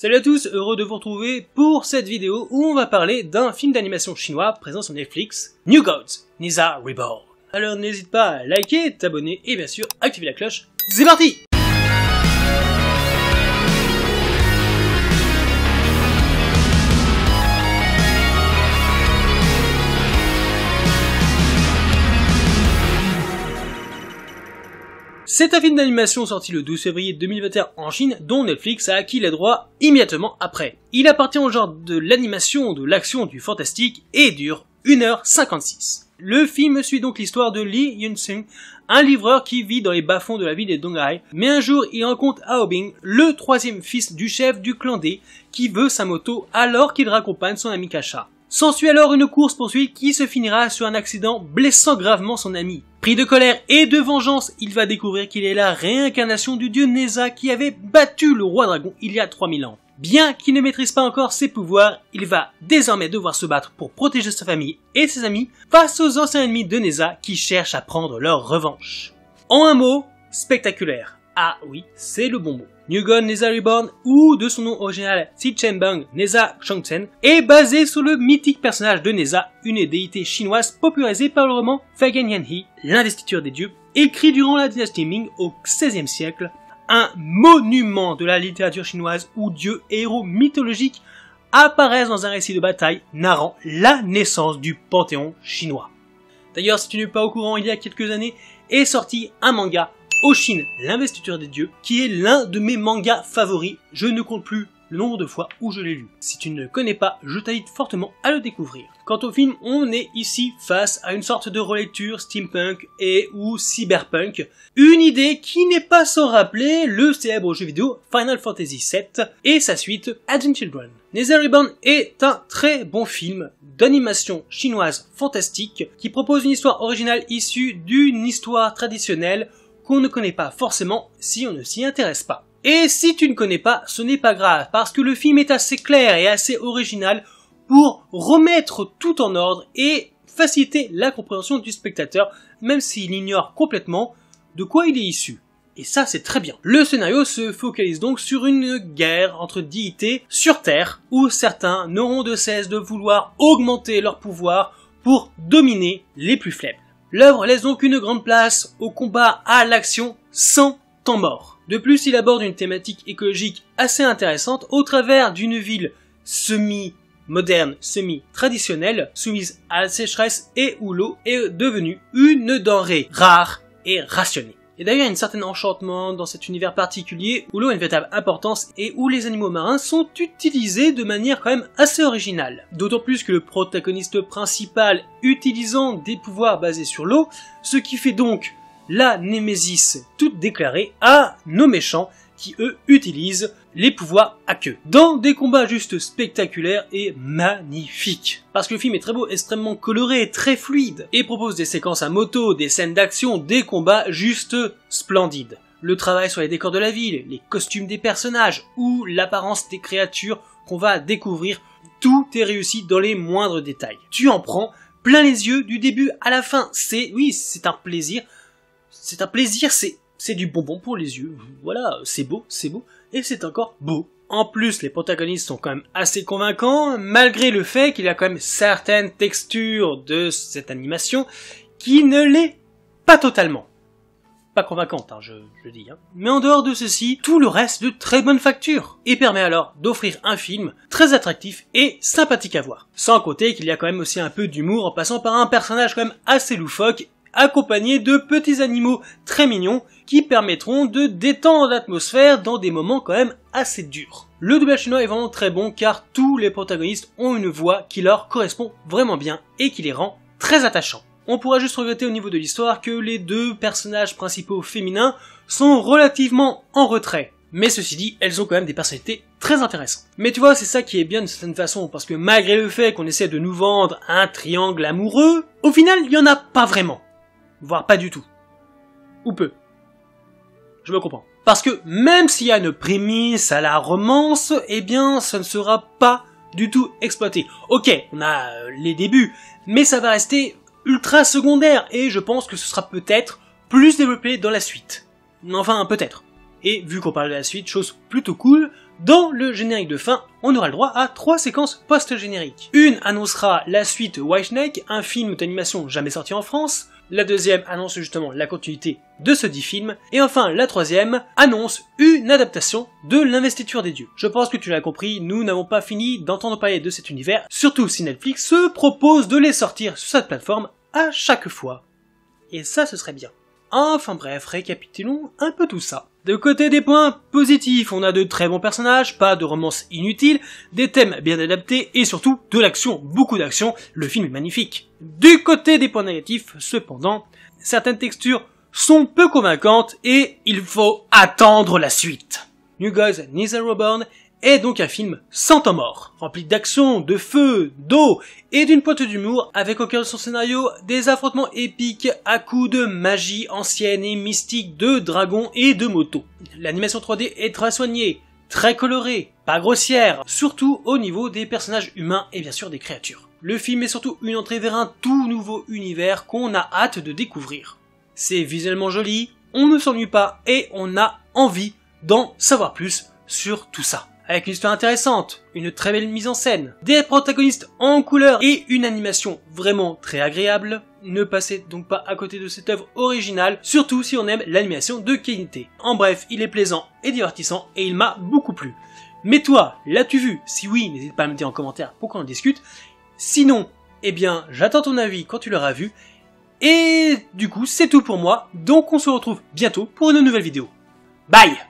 Salut à tous, heureux de vous retrouver pour cette vidéo où on va parler d'un film d'animation chinois présent sur Netflix, New Gods, Nisa Reborn. Alors n'hésite pas à liker, t'abonner et bien sûr activer la cloche. C'est parti! C'est un film d'animation sorti le 12 février 2021 en Chine, dont Netflix a acquis les droits immédiatement après. Il appartient au genre de l'animation, de l'action, du fantastique et dure 1h56. Le film suit donc l'histoire de Li Yunsung, un livreur qui vit dans les bas-fonds de la ville de Donghai, mais un jour il rencontre Hao Bing, le troisième fils du chef du clan D, qui veut sa moto alors qu'il raccompagne son ami Kasha. S'ensuit alors une course-poursuite qui se finira sur un accident blessant gravement son ami. Pris de colère et de vengeance, il va découvrir qu'il est la réincarnation du dieu Neza qui avait battu le roi dragon il y a 3000 ans. Bien qu'il ne maîtrise pas encore ses pouvoirs, il va désormais devoir se battre pour protéger sa famille et ses amis face aux anciens ennemis de Neza qui cherchent à prendre leur revanche. En un mot, spectaculaire. Ah oui, c'est le bon mot. New Gods Nisa Reborn, ou de son nom original Si Chen Bang Neza Chongchen, est basé sur le mythique personnage de Neza, une déité chinoise popularisée par le roman Fagen Yanhi, l'investiture des dieux, écrit durant la dynastie Ming au XVIe siècle, un monument de la littérature chinoise où dieux et héros mythologiques apparaissent dans un récit de bataille narrant la naissance du panthéon chinois. D'ailleurs, si tu n'es pas au courant, il y a quelques années est sorti un manga Oshin, l'investiture des dieux, qui est l'un de mes mangas favoris. Je ne compte plus le nombre de fois où je l'ai lu. Si tu ne le connais pas, je t'invite fortement à le découvrir. Quant au film, on est ici face à une sorte de relecture steampunk et ou cyberpunk. Une idée qui n'est pas sans rappeler le célèbre jeu vidéo Final Fantasy VII et sa suite Advent Children. Nisa Reborn est un très bon film d'animation chinoise fantastique qui propose une histoire originale issue d'une histoire traditionnelle qu'on ne connaît pas forcément si on ne s'y intéresse pas. Et si tu ne connais pas, ce n'est pas grave, parce que le film est assez clair et assez original pour remettre tout en ordre et faciliter la compréhension du spectateur, même s'il ignore complètement de quoi il est issu. Et ça, c'est très bien. Le scénario se focalise donc sur une guerre entre déités sur Terre, où certains n'auront de cesse de vouloir augmenter leur pouvoir pour dominer les plus faibles. L'œuvre laisse donc une grande place au combat, à l'action, sans temps mort. De plus, il aborde une thématique écologique assez intéressante au travers d'une ville semi-moderne, semi-traditionnelle, soumise à la sécheresse et où l'eau est devenue une denrée rare et rationnée. Et d'ailleurs, il y a un certain enchantement dans cet univers particulier où l'eau a une véritable importance et où les animaux marins sont utilisés de manière quand même assez originale. D'autant plus que le protagoniste principal utilisant des pouvoirs basés sur l'eau, ce qui fait donc la némésis toute déclarée à nos méchants qui eux utilisent les pouvoirs à queue. Dans des combats juste spectaculaires et magnifiques. Parce que le film est très beau, extrêmement coloré, très fluide, et propose des séquences à moto, des scènes d'action, des combats juste splendides. Le travail sur les décors de la ville, les costumes des personnages, ou l'apparence des créatures qu'on va découvrir, tout est réussi dans les moindres détails. Tu en prends plein les yeux du début à la fin. C'est un plaisir. C'est un plaisir, c'est du bonbon pour les yeux. Voilà, c'est beau, et c'est encore beau. En plus, les protagonistes sont quand même assez convaincants, malgré le fait qu'il y a quand même certaines textures de cette animation qui ne l'est pas totalement. Pas convaincante, je dis. Mais en dehors de ceci, tout le reste de très bonne facture, et permet alors d'offrir un film très attractif et sympathique à voir. Sans compter qu'il y a quand même aussi un peu d'humour en passant par un personnage quand même assez loufoque, accompagné de petits animaux très mignons qui permettront de détendre l'atmosphère dans des moments quand même assez durs. Le doublage chinois est vraiment très bon car tous les protagonistes ont une voix qui leur correspond vraiment bien et qui les rend très attachants. On pourra juste regretter au niveau de l'histoire que les deux personnages principaux féminins sont relativement en retrait. Mais ceci dit, elles ont quand même des personnalités très intéressantes. Mais tu vois, c'est ça qui est bien d'une certaine façon, parce que malgré le fait qu'on essaie de nous vendre un triangle amoureux, au final, il n'y en a pas vraiment. Voire pas du tout. Ou peu. Je me comprends. Parce que même s'il y a une prémisse à la romance, eh bien, ça ne sera pas du tout exploité. Ok, on a les débuts, mais ça va rester ultra secondaire, et je pense que ce sera peut-être plus développé dans la suite. Enfin, peut-être. Et vu qu'on parle de la suite, chose plutôt cool, Dans le générique de fin, on aura le droit à 3 séquences post-génériques. Une annoncera la suite Whitesnake, un film d'animation jamais sorti en France. La deuxième annonce justement la continuité de ce dit film. Et enfin, la troisième annonce une adaptation de l'Investiture des Dieux. Je pense que tu l'as compris, nous n'avons pas fini d'entendre parler de cet univers, surtout si Netflix se propose de les sortir sur cette plateforme à chaque fois. Et ça, ce serait bien. Enfin bref, récapitulons un peu tout ça. De côté des points positifs, on a de très bons personnages, pas de romance inutile, des thèmes bien adaptés et surtout de l'action, beaucoup d'action, le film est magnifique. Du côté des points négatifs, cependant, certaines textures sont peu convaincantes et il faut attendre la suite. New Gods Neither Reborn est donc un film sans temps mort, rempli d'action, de feu, d'eau et d'une pointe d'humour, avec au cœur de son scénario des affrontements épiques à coups de magie ancienne et mystique, de dragons et de motos. L'animation 3D est très soignée, très colorée, pas grossière, surtout au niveau des personnages humains et bien sûr des créatures. Le film est surtout une entrée vers un tout nouveau univers qu'on a hâte de découvrir. C'est visuellement joli, on ne s'ennuie pas et on a envie d'en savoir plus sur tout ça. Avec une histoire intéressante, une très belle mise en scène, des protagonistes en couleur et une animation vraiment très agréable, ne passez donc pas à côté de cette œuvre originale, surtout si on aime l'animation de qualité. En bref, il est plaisant et divertissant et il m'a beaucoup plu. Mais toi, l'as-tu vu? Si oui, n'hésite pas à me dire en commentaire pour qu'on en discute. Sinon, eh bien, j'attends ton avis quand tu l'auras vu. Et du coup, c'est tout pour moi, donc on se retrouve bientôt pour une nouvelle vidéo. Bye!